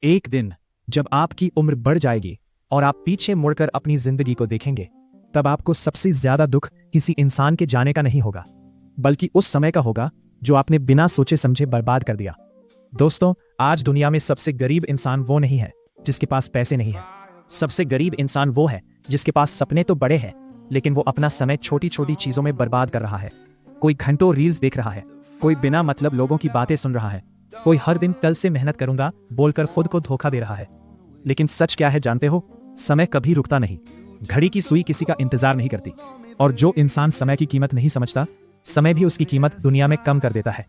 एक दिन जब आपकी उम्र बढ़ जाएगी और आप पीछे मुड़कर अपनी जिंदगी को देखेंगे, तब आपको सबसे ज्यादा दुख किसी इंसान के जाने का नहीं होगा, बल्कि उस समय का होगा जो आपने बिना सोचे समझे बर्बाद कर दिया। दोस्तों, आज दुनिया में सबसे गरीब इंसान वो नहीं है जिसके पास पैसे नहीं है। सबसे गरीब इंसान वो है जिसके पास सपने तो बड़े हैं, लेकिन वो अपना समय छोटी छोटी चीजों में बर्बाद कर रहा है। कोई घंटों रील्स देख रहा है, कोई बिना मतलब लोगों की बातें सुन रहा है, कोई हर दिन कल से मेहनत करूंगा बोलकर खुद को धोखा दे रहा है। लेकिन सच क्या है जानते हो? समय कभी रुकता नहीं। घड़ी की सुई किसी का इंतजार नहीं करती, और जो इंसान समय की कीमत नहीं समझता, समय भी उसकी कीमत दुनिया में कम कर देता है।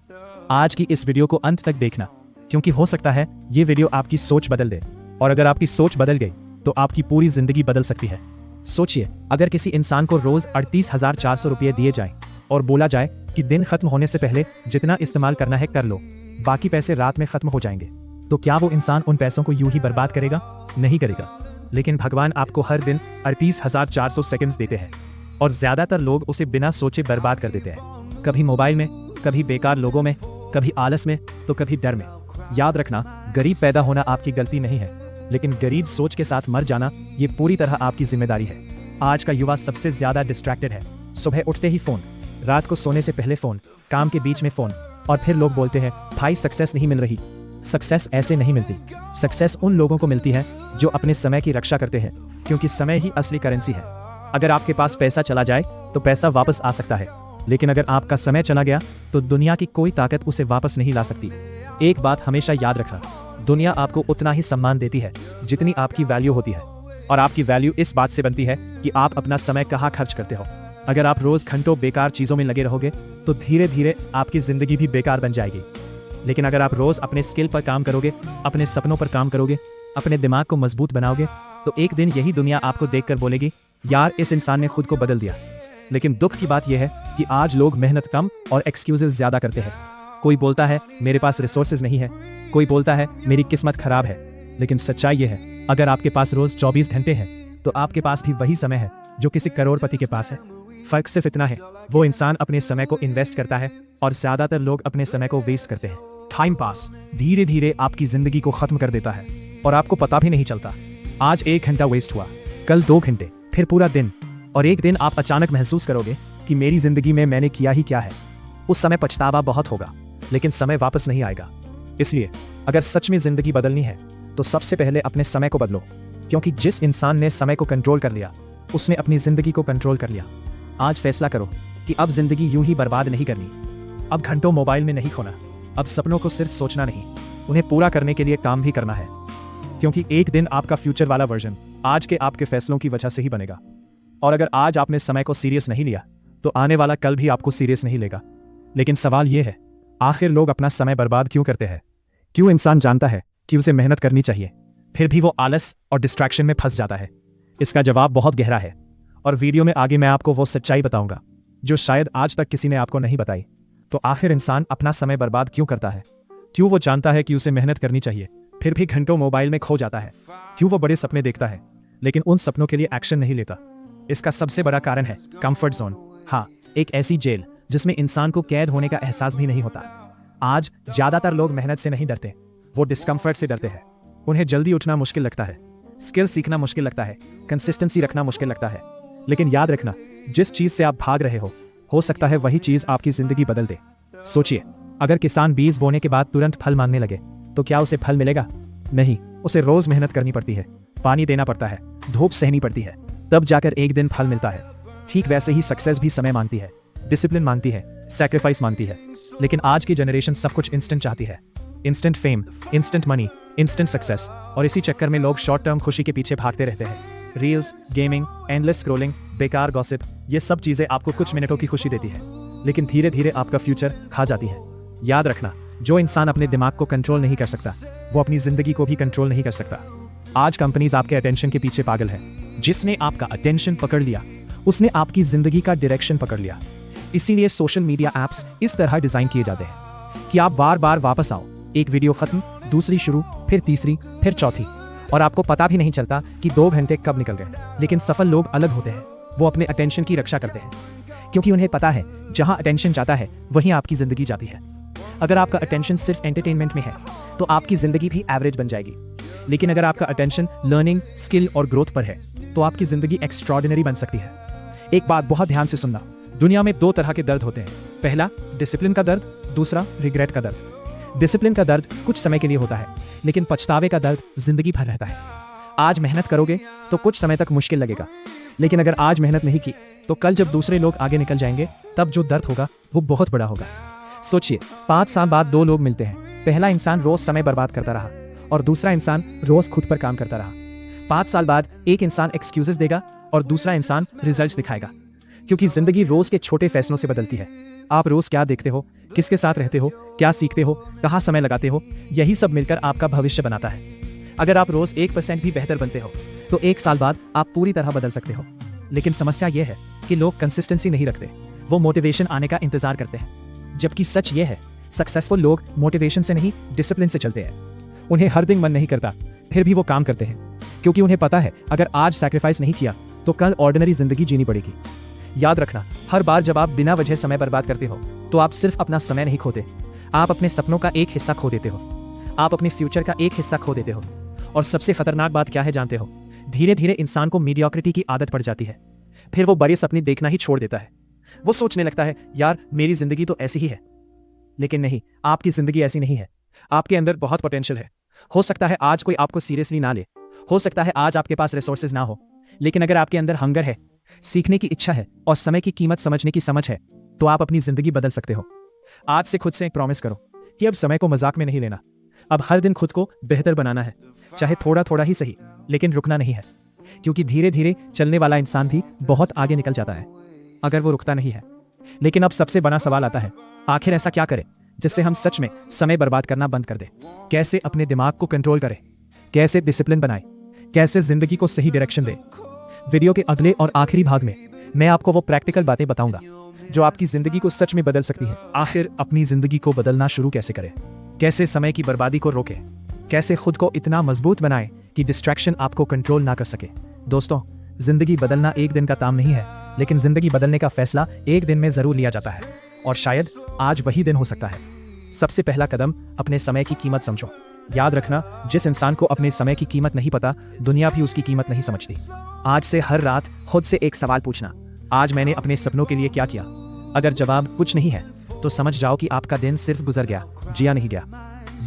आज की इस वीडियो को अंत तक देखना, क्योंकि हो सकता है ये वीडियो आपकी सोच बदल दे, और अगर आपकी सोच बदल गई तो आपकी पूरी जिंदगी बदल सकती है। सोचिए, अगर किसी इंसान को रोज 38,400 रुपये दिए जाएं और बोला जाए कि दिन खत्म होने से पहले जितना इस्तेमाल करना है कर लो, बाकी पैसे रात में खत्म हो जाएंगे, तो क्या वो इंसान उन पैसों को यूं ही बर्बाद करेगा? नहीं करेगा। लेकिन भगवान आपको हर दिन 38,400 सेकंड्स देते हैं, और ज्यादातर लोग उसे बिना सोचे बर्बाद कर देते हैं। कभी मोबाइल में, कभी बेकार लोगों में, कभी आलस में, तो कभी डर में। याद रखना, गरीब पैदा होना आपकी गलती नहीं है, लेकिन गरीब सोच के साथ मर जाना ये पूरी तरह आपकी जिम्मेदारी है। आज का युवा सबसे ज्यादा डिस्ट्रैक्टेड है। सुबह उठते ही फोन, रात को सोने से पहले फोन, काम के बीच में फोन, और फिर लोग बोलते हैं भाई सक्सेस नहीं मिल रही। सक्सेस ऐसे नहीं मिलती। सक्सेस उन लोगों को मिलती है जो अपने समय की रक्षा करते हैं, क्योंकि समय ही असली करेंसी है। अगर आपके पास पैसा चला जाए तो पैसा वापस आ सकता है, लेकिन अगर आपका समय चला गया तो दुनिया की कोई ताकत उसे वापस नहीं ला सकती। एक बात हमेशा याद रखना, दुनिया आपको उतना ही सम्मान देती है जितनी आपकी वैल्यू होती है, और आपकी वैल्यू इस बात से बनती है कि आप अपना समय कहाँ खर्च करते हो। अगर आप रोज घंटों बेकार चीजों में लगे रहोगे तो धीरे धीरे आपकी जिंदगी भी बेकार बन जाएगी। लेकिन अगर आप रोज अपने स्किल पर काम करोगे, अपने सपनों पर काम करोगे, अपने दिमाग को मजबूत बनाओगे, तो एक दिन यही दुनिया आपको देखकर बोलेगी यार इस इंसान ने खुद को बदल दिया। लेकिन दुख की बात यह है कि आज लोग मेहनत कम और एक्सक्यूजेस ज्यादा करते हैं। कोई बोलता है मेरे पास रिसोर्सेज नहीं है, कोई बोलता है मेरी किस्मत खराब है। लेकिन सच्चाई यह है, अगर आपके पास रोज 24 घंटे हैं तो आपके पास भी वही समय है जो किसी करोड़पति के पास है। फर्क सिर्फ इतना है, वो इंसान अपने समय को इन्वेस्ट करता है और ज्यादातर लोग अपने समय को वेस्ट करते हैं। टाइम पास धीरे धीरे आपकी जिंदगी को खत्म कर देता है और आपको पता भी नहीं चलता। आज 1 घंटा वेस्ट हुआ, कल 2 घंटे, फिर पूरा दिन, और एक दिन आप अचानक महसूस करोगे कि मेरी जिंदगी में मैंने किया ही क्या है। उस समय पछतावा बहुत होगा, लेकिन समय वापस नहीं आएगा। इसलिए अगर सच में जिंदगी बदलनी है तो सबसे पहले अपने समय को बदलो, क्योंकि जिस इंसान ने समय को कंट्रोल कर लिया उसने अपनी जिंदगी को कंट्रोल कर लिया। आज फैसला करो कि अब जिंदगी यूं ही बर्बाद नहीं करनी। अब घंटों मोबाइल में नहीं खोना। अब सपनों को सिर्फ सोचना नहीं, उन्हें पूरा करने के लिए काम भी करना है, क्योंकि एक दिन आपका फ्यूचर वाला वर्जन आज के आपके फैसलों की वजह से ही बनेगा। और अगर आज आपने समय को सीरियस नहीं लिया तो आने वाला कल भी आपको सीरियस नहीं लेगा। लेकिन सवाल यह है, आखिर लोग अपना समय बर्बाद क्यों करते हैं? क्यों इंसान जानता है कि उसे मेहनत करनी चाहिए, फिर भी वो आलस और डिस्ट्रैक्शन में फंस जाता है? इसका जवाब बहुत गहरा है, और वीडियो में आगे मैं आपको वो सच्चाई बताऊंगा जो शायद आज तक किसी ने आपको नहीं बताई। तो आखिर इंसान अपना समय बर्बाद क्यों करता है? क्यों वो जानता है कि उसे मेहनत करनी चाहिए, फिर भी घंटों मोबाइल में खो जाता है? क्यों वो बड़े सपने देखता है लेकिन उन सपनों के लिए एक्शन नहीं लेता? इसका सबसे बड़ा कारण है कंफर्ट जोन। हाँ, एक ऐसी जेल जिसमें इंसान को कैद होने का एहसास भी नहीं होता। आज ज्यादातर लोग मेहनत से नहीं डरते, वो डिस्कम्फर्ट से डरते हैं। उन्हें जल्दी उठना मुश्किल लगता है, स्किल सीखना मुश्किल लगता है, कंसिस्टेंसी रखना मुश्किल लगता है। लेकिन याद रखना, जिस चीज से आप भाग रहे हो सकता है वही चीज आपकी जिंदगी बदल दे। सोचिए, अगर किसान बीज बोने के बाद तुरंत फल मांगने लगे तो क्या उसे फल मिलेगा? नहीं, उसे रोज मेहनत करनी पड़ती है, पानी देना पड़ता है, धूप सहनी पड़ती है, तब जाकर एक दिन फल मिलता है। ठीक वैसे ही सक्सेस भी समय मांगती है, डिसिप्लिन मांगती है, सैक्रिफाइस मांगती है। लेकिन आज की जनरेशन सब कुछ इंस्टेंट चाहती है। Instant fame, instant money, instant success, और इसी चक्कर में लोग शॉर्ट टर्म खुशी के पीछे भागते रहते हैं। रील्स, गेमिंग, एंडलेस स्क्रॉलिंग, बेकार गॉसिप, ये सब चीजें आपको कुछ मिनटों की खुशी देती है, लेकिन धीरे धीरे आपका फ्यूचर खा जाती है। याद रखना, जो इंसान अपने दिमाग को कंट्रोल नहीं कर सकता वो अपनी जिंदगी को भी कंट्रोल नहीं कर सकता। आज कंपनीज आपके अटेंशन के पीछे पागल है। जिसने आपका अटेंशन पकड़ लिया उसने आपकी जिंदगी का डायरेक्शन पकड़ लिया। इसीलिए सोशल मीडिया एप्स इस तरह डिजाइन किए जाते हैं कि आप बार बार वापस आओ, एक वीडियो खत्म, दूसरी शुरू, फिर तीसरी, फिर चौथी, और आपको पता भी नहीं चलता कि 2 घंटे कब निकल गए। लेकिन सफल लोग अलग होते हैं, वो अपने अटेंशन की रक्षा करते हैं, क्योंकि उन्हें पता है जहां अटेंशन जाता है वहीं आपकी जिंदगी जाती है। अगर आपका अटेंशन सिर्फ एंटरटेनमेंट में है तो आपकी जिंदगी भी एवरेज बन जाएगी। लेकिन अगर आपका अटेंशन लर्निंग, स्किल और ग्रोथ पर है तो आपकी जिंदगी एक्स्ट्रॉर्डिनरी बन सकती है। एक बात बहुत ध्यान से सुनना, दुनिया में दो तरह के दर्द होते हैं। पहला डिसिप्लिन का दर्द, दूसरा रिग्रेट का दर्द। डिसिप्लिन का दर्द कुछ समय के लिए होता है, लेकिन पछतावे का दर्द जिंदगी भर रहता है। आज मेहनत करोगे तो कुछ समय तक मुश्किल लगेगा, लेकिन अगर आज मेहनत नहीं की तो कल जब दूसरे लोग आगे निकल जाएंगे तब जो दर्द होगा वो बहुत बड़ा होगा। सोचिए, 5 साल बाद दो लोग मिलते हैं। पहला इंसान रोज समय बर्बाद करता रहा और दूसरा इंसान रोज खुद पर काम करता रहा। 5 साल बाद एक इंसान एक्सक्यूजेस देगा और दूसरा इंसान रिजल्ट्स दिखाएगा, क्योंकि जिंदगी रोज के छोटे फैसलों से बदलती है। आप रोज क्या देखते हो, किसके साथ रहते हो, क्या सीखते हो, कहाँ समय लगाते हो, यही सब मिलकर आपका भविष्य बनाता है। अगर आप रोज 1% भी बेहतर बनते हो तो 1 साल बाद आप पूरी तरह बदल सकते हो। लेकिन समस्या यह है कि लोग कंसिस्टेंसी नहीं रखते, वो मोटिवेशन आने का इंतजार करते हैं। जबकि सच ये है, सक्सेसफुल लोग मोटिवेशन से नहीं, डिसिप्लिन से चलते हैं। उन्हें हर दिन मन नहीं करता, फिर भी वो काम करते हैं, क्योंकि उन्हें पता है अगर आज सैक्रिफाइस नहीं किया तो कल ऑर्डिनरी जिंदगी जीनी पड़ेगी। याद रखना, हर बार जब आप बिना वजह समय बर्बाद करते हो तो आप सिर्फ अपना समय नहीं खोते, आप अपने सपनों का एक हिस्सा खो देते हो, आप अपने फ्यूचर का एक हिस्सा खो देते हो। और सबसे खतरनाक बात क्या है जानते हो? धीरे धीरे इंसान को मीडियोक्रिटी की आदत पड़ जाती है। फिर वो बड़े सपने देखना ही छोड़ देता है। वो सोचने लगता है, यार मेरी जिंदगी तो ऐसी ही है। लेकिन नहीं, आपकी जिंदगी ऐसी नहीं है। आपके अंदर बहुत पोटेंशियल है। हो सकता है आज कोई आपको सीरियसली ना ले, हो सकता है आज आपके पास रिसोर्सेज ना हो, लेकिन अगर आपके अंदर हंगर है, सीखने की इच्छा है और समय की कीमत समझने की समझ है तो आप अपनी जिंदगी बदल सकते हो। आज से खुद से एक प्रॉमिस करो कि अब समय को मजाक में नहीं लेना। अब हर दिन खुद को बेहतर बनाना है, चाहे थोड़ा थोड़ा ही सही, लेकिन रुकना नहीं है, क्योंकि धीरे धीरे चलने वाला इंसान भी बहुत आगे निकल जाता है अगर वो रुकता नहीं है। लेकिन अब सबसे बड़ा सवाल आता है, आखिर ऐसा क्या करें जिससे हम सच में समय बर्बाद करना बंद कर दें? कैसे अपने दिमाग को कंट्रोल करें, कैसे डिसिप्लिन बनाएं, कैसे जिंदगी को सही डायरेक्शन दें? वीडियो के अगले और आखिरी भाग में मैं आपको वो प्रैक्टिकल बातें बताऊंगा जो आपकी जिंदगी को सच में बदल सकती है। आखिर अपनी जिंदगी को बदलना शुरू कैसे करें, कैसे समय की बर्बादी को रोकें, कैसे खुद को इतना मजबूत बनाएं कि डिस्ट्रैक्शन आपको कंट्रोल ना कर सके। दोस्तों, जिंदगी बदलना एक दिन का काम नहीं है, लेकिन जिंदगी बदलने का फैसला एक दिन में जरूर लिया जाता है, और शायद आज वही दिन हो सकता है। सबसे पहला कदम, अपने समय की कीमत समझो। याद रखना, जिस इंसान को अपने समय की कीमत नहीं पता, दुनिया भी उसकी कीमत नहीं समझती। आज से हर रात खुद से एक सवाल पूछना, आज मैंने अपने सपनों के लिए क्या किया? अगर जवाब कुछ नहीं है तो समझ जाओ कि आपका दिन सिर्फ गुजर गया, जिया नहीं गया।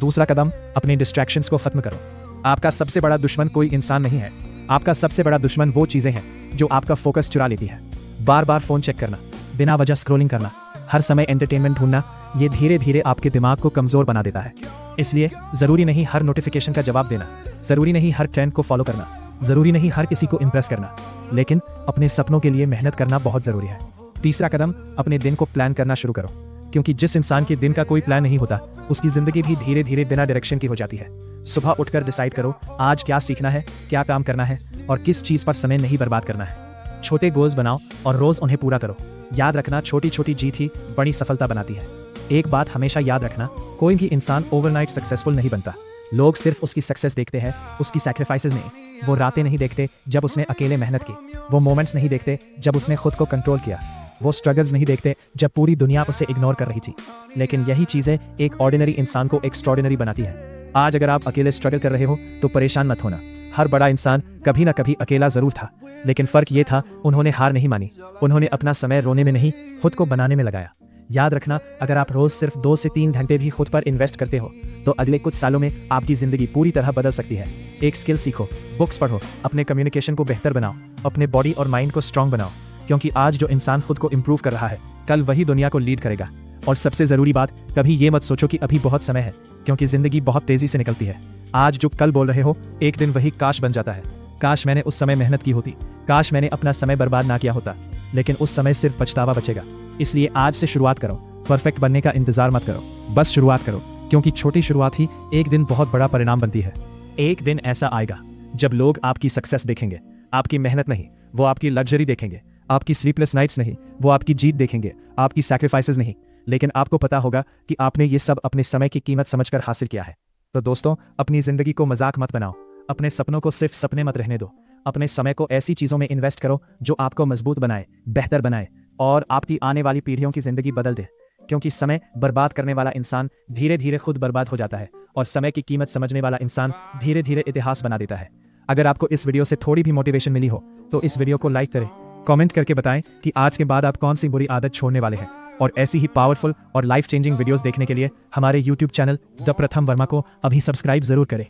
दूसरा कदम, अपने डिस्ट्रैक्शंस को खत्म करो। आपका सबसे बड़ा दुश्मन कोई इंसान नहीं है, आपका सबसे बड़ा दुश्मन वो चीजें हैं जो आपका फोकस चुरा लेती है। बार बार फोन चेक करना, बिना वजह स्क्रॉलिंग करना, हर समय एंटरटेनमेंट ढूंढना, ये धीरे धीरे आपके दिमाग को कमजोर बना देता है। इसलिए जरूरी नहीं हर नोटिफिकेशन का जवाब देना, जरूरी नहीं हर ट्रेंड को फॉलो करना, जरूरी नहीं हर किसी को इम्प्रेस करना, लेकिन अपने सपनों के लिए मेहनत करना बहुत जरूरी है। तीसरा कदम, अपने दिन को प्लान करना शुरू करो, क्योंकि जिस इंसान के दिन का कोई प्लान नहीं होता उसकी जिंदगी भी धीरे धीरे बिना डायरेक्शन की हो जाती है। सुबह उठकर डिसाइड करो आज क्या सीखना है, क्या काम करना है और किस चीज पर समय नहीं बर्बाद करना है। छोटे गोल्स बनाओ और रोज उन्हें पूरा करो। याद रखना, छोटी छोटी जीत ही बड़ी सफलता बनाती है। एक बात हमेशा याद रखना, कोई भी इंसान ओवरनाइट सक्सेसफुल नहीं बनता। लोग सिर्फ उसकी सक्सेस देखते हैं, उसकी सैक्रिफाइसेस नहीं। वो रातें नहीं देखते जब उसने अकेले मेहनत की, वो मोमेंट्स नहीं देखते जब उसने खुद को कंट्रोल किया, वो स्ट्रगल्स नहीं देखते जब पूरी दुनिया उसे इग्नोर कर रही थी। लेकिन यही चीजें एक ऑर्डिनरी इंसान को एक्स्ट्रॉर्डिनरी बनाती है। आज अगर आप अकेले स्ट्रगल कर रहे हो तो परेशान मत होना। हर बड़ा इंसान कभी ना कभी अकेला जरूर था, लेकिन फर्क ये था, उन्होंने हार नहीं मानी, उन्होंने अपना समय रोने में नहीं, खुद को बनाने में लगाया। याद रखना, अगर आप रोज सिर्फ 2 से 3 घंटे भी खुद पर इन्वेस्ट करते हो तो अगले कुछ सालों में आपकी जिंदगी पूरी तरह बदल सकती है। एक स्किल सीखो, बुक्स पढ़ो, अपने कम्युनिकेशन को बेहतर बनाओ, अपने बॉडी और माइंड को स्ट्रांग बनाओ, क्योंकि आज जो इंसान खुद को इम्प्रूव कर रहा है कल वही दुनिया को लीड करेगा। और सबसे जरूरी बात, कभी ये मत सोचो कि अभी बहुत समय है, क्योंकि जिंदगी बहुत तेजी से निकलती है। आज जो कल बोल रहे हो एक दिन वही काश बन जाता है। काश मैंने उस समय मेहनत की होती, काश मैंने अपना समय बर्बाद ना किया होता, लेकिन उस समय सिर्फ पछतावा बचेगा। इसलिए आज से शुरुआत करो, परफेक्ट बनने का इंतजार मत करो, बस शुरुआत करो, क्योंकि छोटी शुरुआत ही एक दिन बहुत बड़ा परिणाम बनती है। एक दिन ऐसा आएगा जब लोग आपकी सक्सेस देखेंगे, आपकी मेहनत नहीं, वो आपकी लग्जरी देखेंगे, आपकी स्लीपलेस नाइट्स नहीं, वो आपकी जीत देखेंगे, आपकी सैक्रिफाइसेस नहीं, लेकिन आपको पता होगा कि आपने ये सब अपने समय की कीमत समझकर हासिल किया है। तो दोस्तों, अपनी जिंदगी को मजाक मत बनाओ, अपने सपनों को सिर्फ सपने मत रहने दो। अपने समय को ऐसी चीजों में इन्वेस्ट करो जो आपको मजबूत बनाए, बेहतर बनाए और आपकी आने वाली पीढ़ियों की जिंदगी बदल दे, क्योंकि समय बर्बाद करने वाला इंसान धीरे धीरे खुद बर्बाद हो जाता है और समय की कीमत समझने वाला इंसान धीरे धीरे इतिहास बना देता है। अगर आपको इस वीडियो से थोड़ी भी मोटिवेशन मिली हो तो इस वीडियो को लाइक करें, कमेंट करके बताएं कि आज के बाद आप कौन सी बुरी आदत छोड़ने वाले हैं। और ऐसी ही पावरफुल और लाइफ चेंजिंग वीडियोस देखने के लिए हमारे YouTube चैनल द प्रथम वर्मा को अभी सब्सक्राइब जरूर करें।